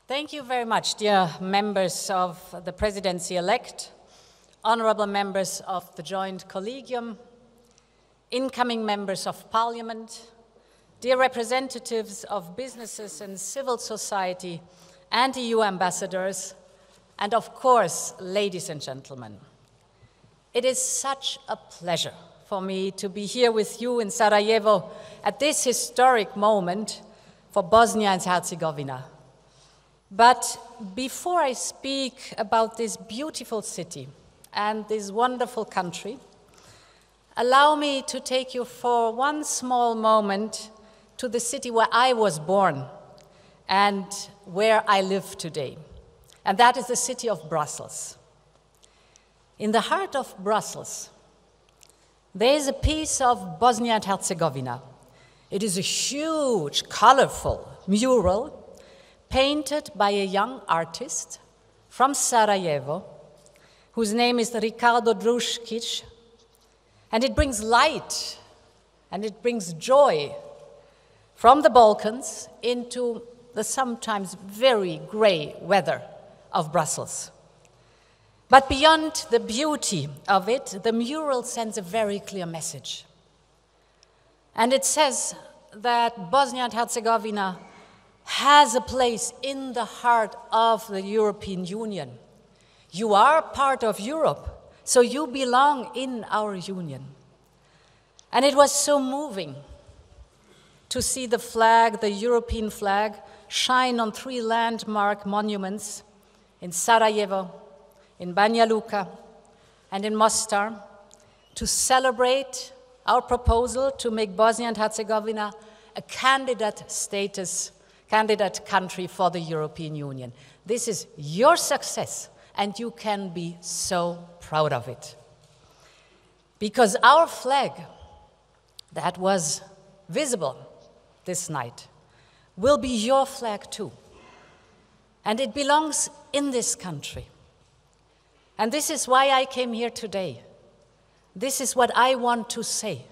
Thank you very much, dear members of the presidency-elect, honorable members of the joint collegium, incoming members of parliament, dear representatives of businesses and civil society and EU ambassadors, and of course, ladies and gentlemen. It is such a pleasure for me to be here with you in Sarajevo at this historic moment for Bosnia and Herzegovina. But before I speak about this beautiful city and this wonderful country, allow me to take you for one small moment to the city where I was born and where I live today. And that is the city of Brussels. In the heart of Brussels, there is a piece of Bosnia and Herzegovina. It is a huge, colorful mural painted by a young artist from Sarajevo, whose name is Ricardo Druskic, and it brings light and it brings joy from the Balkans into the sometimes very gray weather of Brussels. But beyond the beauty of it, the mural sends a very clear message. And it says that Bosnia and Herzegovina has a place in the heart of the European Union. You are part of Europe, so you belong in our union. And it was so moving to see the flag, the European flag, shine on 3 landmark monuments in Sarajevo, in Banja Luka, and in Mostar, to celebrate our proposal to make Bosnia and Herzegovina a candidate country for the European Union. This is your success, and you can be so proud of it. Because our flag, that was visible this night, will be your flag too. And it belongs in this country. And this is why I came here today. This is what I want to say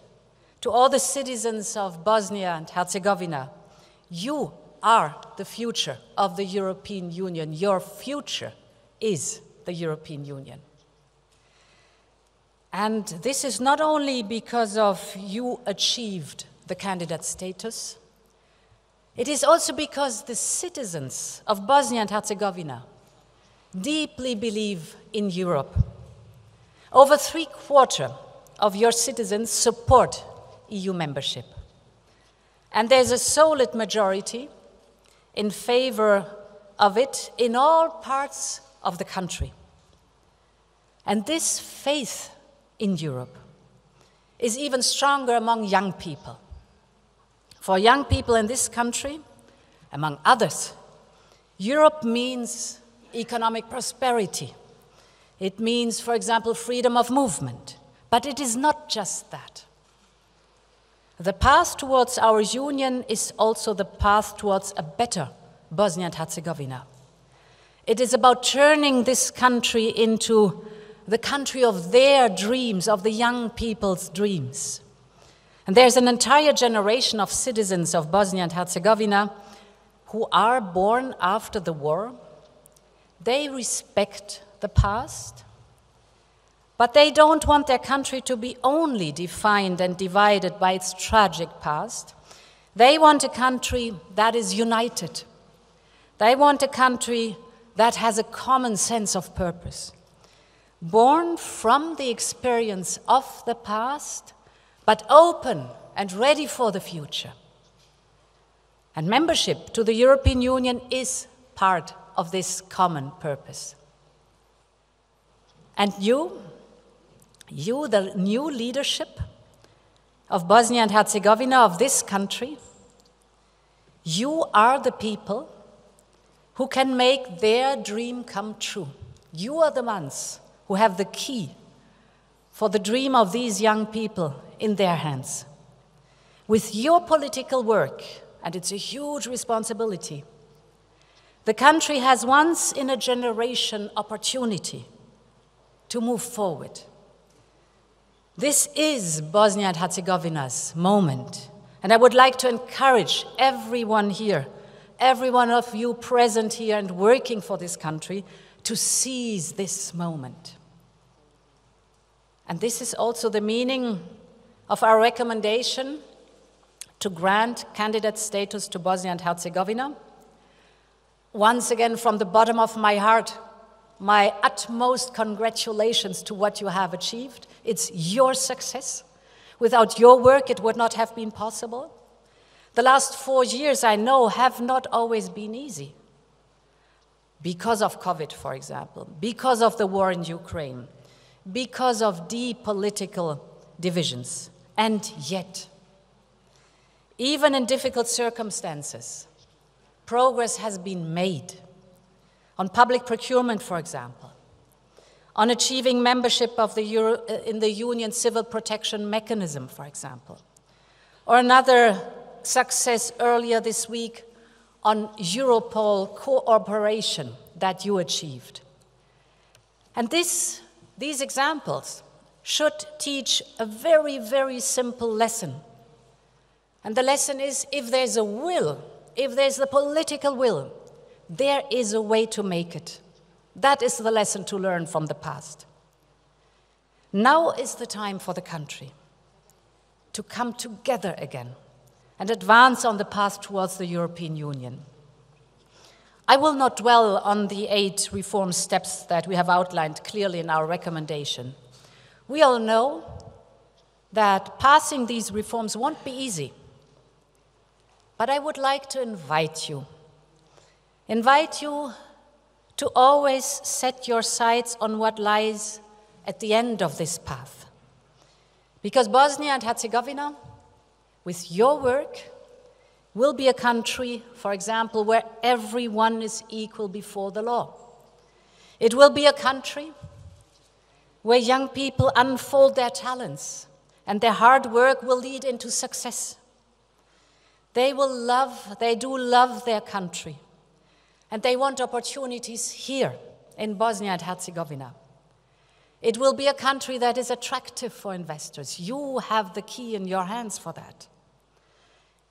to all the citizens of Bosnia and Herzegovina. You are the future of the European Union. Your future is the European Union. And this is not only because of you achieved the candidate status, it is also because the citizens of Bosnia and Herzegovina deeply believe in Europe. Over 3/4 of your citizens support EU membership. And there's a solid majority in favor of it in all parts of the country. And this faith in Europe is even stronger among young people. For young people in this country, among others, Europe means economic prosperity. It means, for example, freedom of movement. But it is not just that. The path towards our union is also the path towards a better Bosnia and Herzegovina. It is about turning this country into the country of their dreams, of the young people's dreams. And there's an entire generation of citizens of Bosnia and Herzegovina who are born after the war. They respect the past, but they don't want their country to be only defined and divided by its tragic past. They want a country that is united. They want a country that has a common sense of purpose, born from the experience of the past, but open and ready for the future. And membership to the European Union is part of this common purpose. And you, the new leadership of Bosnia and Herzegovina, of this country, you are the people who can make their dream come true. You are the ones who have the key for the dream of these young people in their hands. With your political work, and it's a huge responsibility, the country has once in a generation opportunity to move forward. This is Bosnia and Herzegovina's moment, and I would like to encourage everyone here, every one of you present here and working for this country to seize this moment. And this is also the meaning of our recommendation to grant candidate status to Bosnia and Herzegovina. Once again, from the bottom of my heart, my utmost congratulations to what you have achieved. It's your success. Without your work, it would not have been possible. The last 4 years, I know, have not always been easy. Because of COVID, for example, because of the war in Ukraine, because of deep political divisions. And yet, even in difficult circumstances, progress has been made on public procurement, for example, on achieving membership of in the Union Civil Protection Mechanism, for example, or another success earlier this week on Europol cooperation that you achieved. And these examples should teach a very, very simple lesson. And the lesson is, if there's a will, if there's the political will, there is a way to make it. That is the lesson to learn from the past. Now is the time for the country to come together again and advance on the path towards the European Union. I will not dwell on the 8 reform steps that we have outlined clearly in our recommendation. We all know that passing these reforms won't be easy. But I would like to invite you to always set your sights on what lies at the end of this path. Because Bosnia and Herzegovina, with your work, will be a country, for example, where everyone is equal before the law. It will be a country where young people unfold their talents and their hard work will lead into success. They do love their country, and they want opportunities here in Bosnia and Herzegovina. It will be a country that is attractive for investors. You have the key in your hands for that.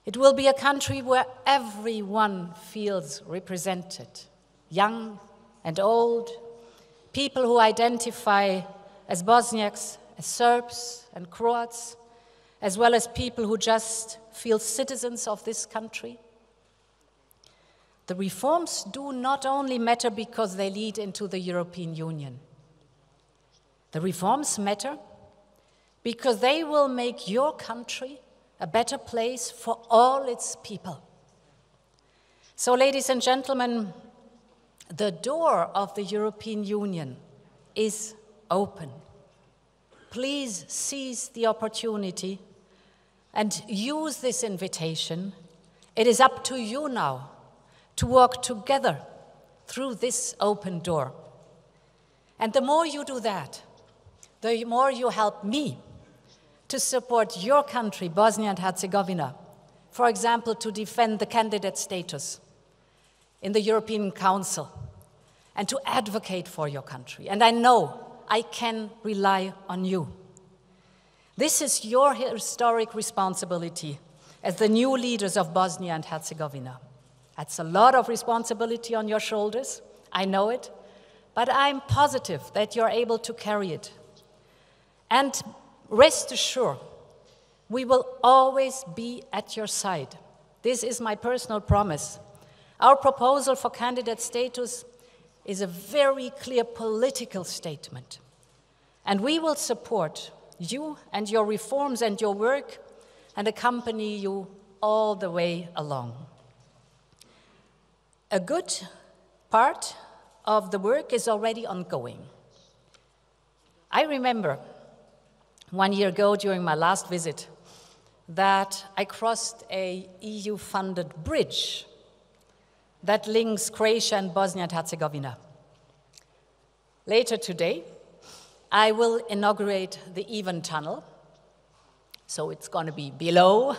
It will be a country where everyone feels represented, young and old, people who identify as Bosniaks, as Serbs and Croats, as well as people who just feel citizens of this country. The reforms do not only matter because they lead into the European Union. The reforms matter because they will make your country a better place for all its people. So, ladies and gentlemen, the door of the European Union is open. Please seize the opportunity and use this invitation. It is up to you now to work together through this open door. And the more you do that, the more you help me to support your country, Bosnia and Herzegovina, for example, to defend the candidate status in the European Council and to advocate for your country. And I know I can rely on you. This is your historic responsibility as the new leaders of Bosnia and Herzegovina. That's a lot of responsibility on your shoulders, I know it, but I'm positive that you're able to carry it. And rest assured, we will always be at your side. This is my personal promise. Our proposal for candidate status is a very clear political statement. And we will support you and your reforms and your work and accompany you all the way along. A good part of the work is already ongoing. I remember 1 year ago during my last visit that I crossed a EU-funded bridge that links Croatia and Bosnia and Herzegovina. Later today, I will inaugurate the Even Tunnel. So it's going to be below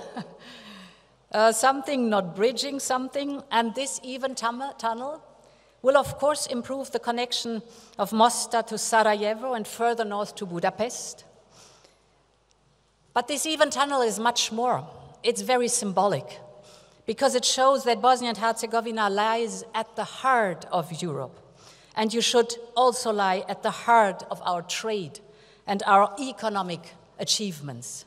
something, not bridging something. And this Even Tunnel will, of course, improve the connection of Mostar to Sarajevo and further north to Budapest. But this Even Tunnel is much more. It's very symbolic because it shows that Bosnia and Herzegovina lies at the heart of Europe. And you should also lie at the heart of our trade and our economic achievements.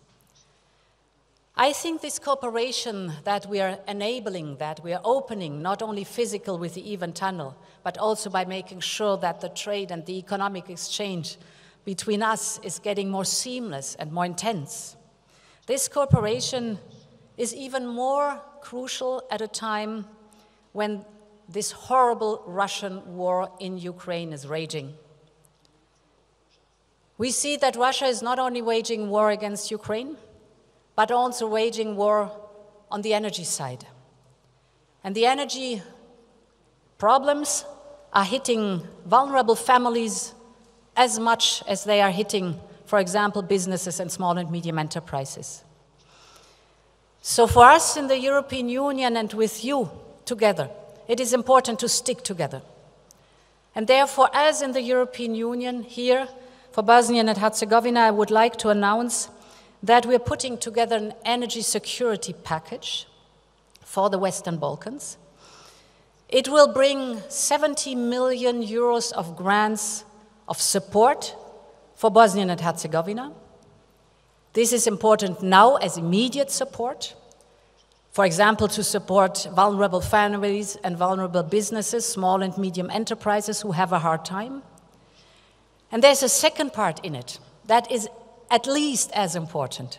I think this cooperation that we are enabling, that we are opening, not only physical with the Even Tunnel, but also by making sure that the trade and the economic exchange between us is getting more seamless and more intense. This cooperation is even more crucial at a time when this horrible Russian war in Ukraine is raging. We see that Russia is not only waging war against Ukraine, but also waging war on the energy side. And the energy problems are hitting vulnerable families as much as they are hitting, for example, businesses and small and medium enterprises. So for us in the European Union and with you together, it is important to stick together. And therefore, as in the European Union, here for Bosnia and Herzegovina, I would like to announce that we're putting together an energy security package for the Western Balkans. It will bring 70 million euros of grants of support for Bosnia and Herzegovina. This is important now as immediate support, for example, to support vulnerable families and vulnerable businesses, small and medium enterprises who have a hard time. And there's a second part in it that is at least as important.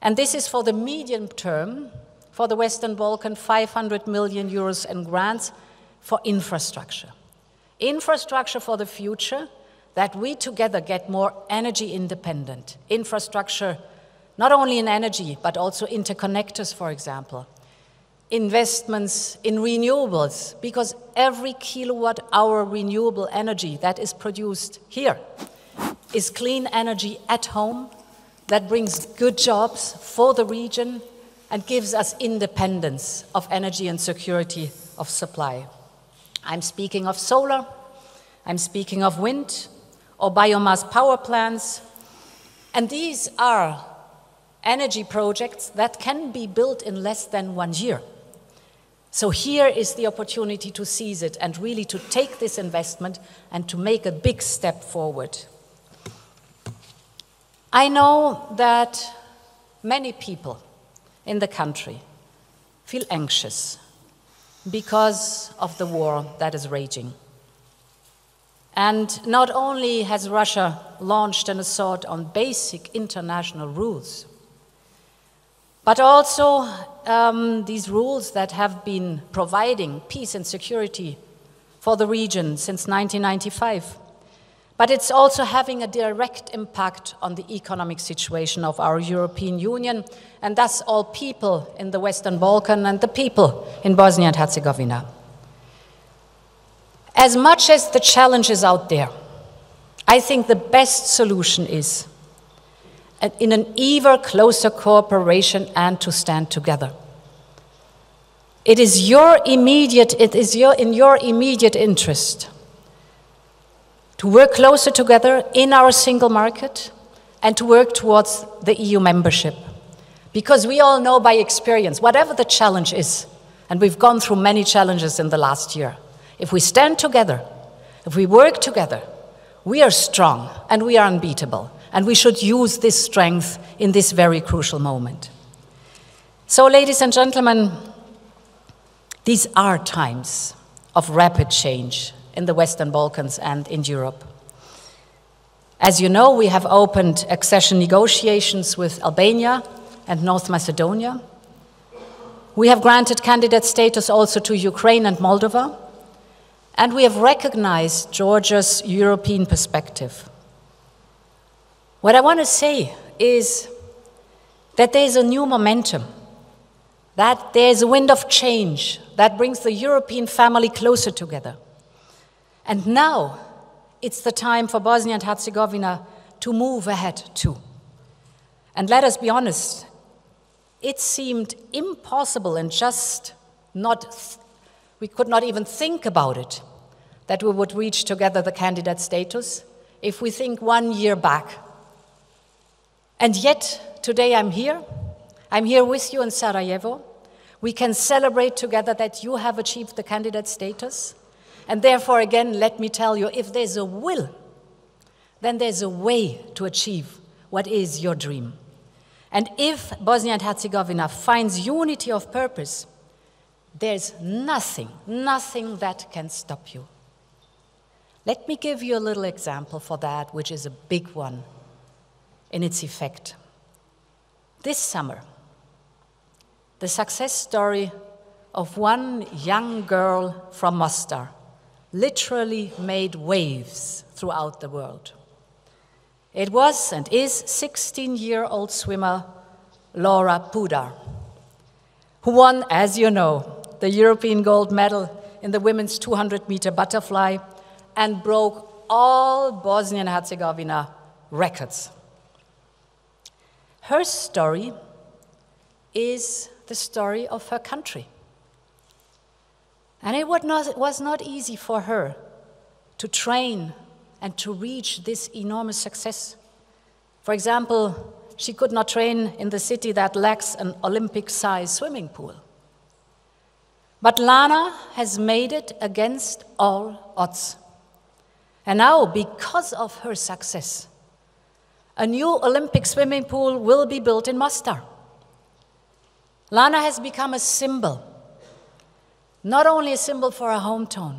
And this is for the medium term, for the Western Balkan, 500 million euros in grants for infrastructure. Infrastructure for the future, that we together get more energy independent. Infrastructure, not only in energy, but also interconnectors, for example. Investments in renewables, because every kilowatt hour renewable energy that is produced here is clean energy at home that brings good jobs for the region and gives us independence of energy and security of supply. I'm speaking of solar, I'm speaking of wind or biomass power plants, and these are energy projects that can be built in less than 1 year. So here is the opportunity to seize it and really to take this investment and to make a big step forward. I know that many people in the country feel anxious because of the war that is raging. And not only has Russia launched an assault on basic international rules, but also these rules that have been providing peace and security for the region since 1995. But it's also having a direct impact on the economic situation of our European Union, and thus all people in the Western Balkan and the people in Bosnia and Herzegovina. As much as the challenge is out there, I think the best solution is in an ever closer cooperation and to stand together. It is in your immediate interest to work closer together in our single market and to work towards the EU membership. Because we all know by experience, whatever the challenge is, and we've gone through many challenges in the last year, if we stand together, if we work together, we are strong and we are unbeatable. And we should use this strength in this very crucial moment. So, ladies and gentlemen, these are times of rapid change in the Western Balkans and in Europe. As you know, we have opened accession negotiations with Albania and North Macedonia. We have granted candidate status also to Ukraine and Moldova, and we have recognized Georgia's European perspective. What I want to say is that there is a new momentum, that there is a wind of change that brings the European family closer together. And now it's the time for Bosnia and Herzegovina to move ahead too. And let us be honest, it seemed impossible and we could not even think about it, that we would reach together the candidate status if we think 1 year back. And yet, today I'm here with you in Sarajevo. We can celebrate together that you have achieved the candidate status. And therefore, again, let me tell you, if there's a will, then there's a way to achieve what is your dream. And if Bosnia and Herzegovina finds unity of purpose, there's nothing that can stop you. Let me give you a little example for that, which is a big one in its effect. This summer, the success story of one young girl from Mostar literally made waves throughout the world. It was and is 16-year-old swimmer Laura Pudar, who won, as you know, the European gold medal in the women's 200-meter butterfly and broke all Bosnia and Herzegovina records. Her story is the story of her country. And it was not easy for her to train and to reach this enormous success. For example, she could not train in the city that lacks an Olympic-sized swimming pool. But Lana has made it against all odds. And now, because of her success, a new Olympic swimming pool will be built in Mostar. Lana has become a symbol, not only a symbol for her hometown,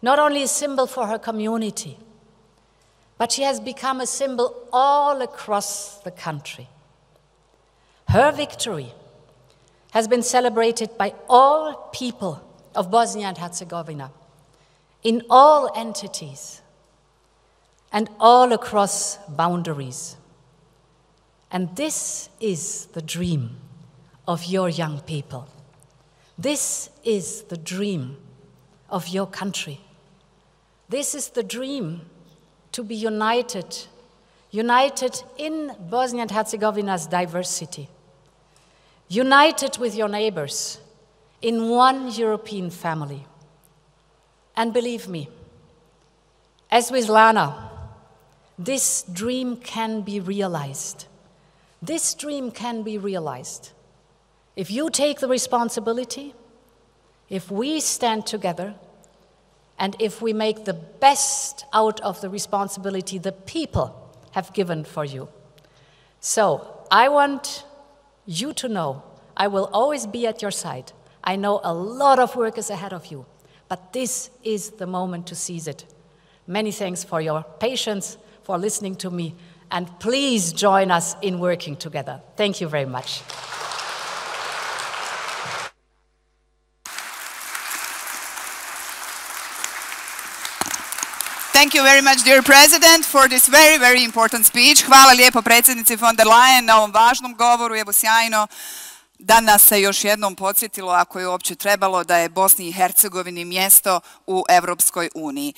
not only a symbol for her community, but she has become a symbol all across the country. Her victory has been celebrated by all people of Bosnia and Herzegovina, in all entities, and all across boundaries. And this is the dream of your young people. This is the dream of your country. This is the dream to be united in Bosnia and Herzegovina's diversity, united with your neighbors in one European family. And believe me, as with Lana, this dream can be realized. This dream can be realized if you take the responsibility, if we stand together, and if we make the best out of the responsibility the people have given for you. So I want you to know I will always be at your side. I know a lot of work is ahead of you, but this is the moment to seize it. Many thanks for your patience, for listening to me, and please join us in working together. Thank you very much. Thank you very much, dear President, for this very, very important speech. Hvala lijepo predsjednici von der Leyen na ovom važnom govoru. Evo sjajno da nas se još jednom podsjetilo, ako je uopće trebalo, da je Bosni i Hercegovini mjesto u Evropskoj uniji.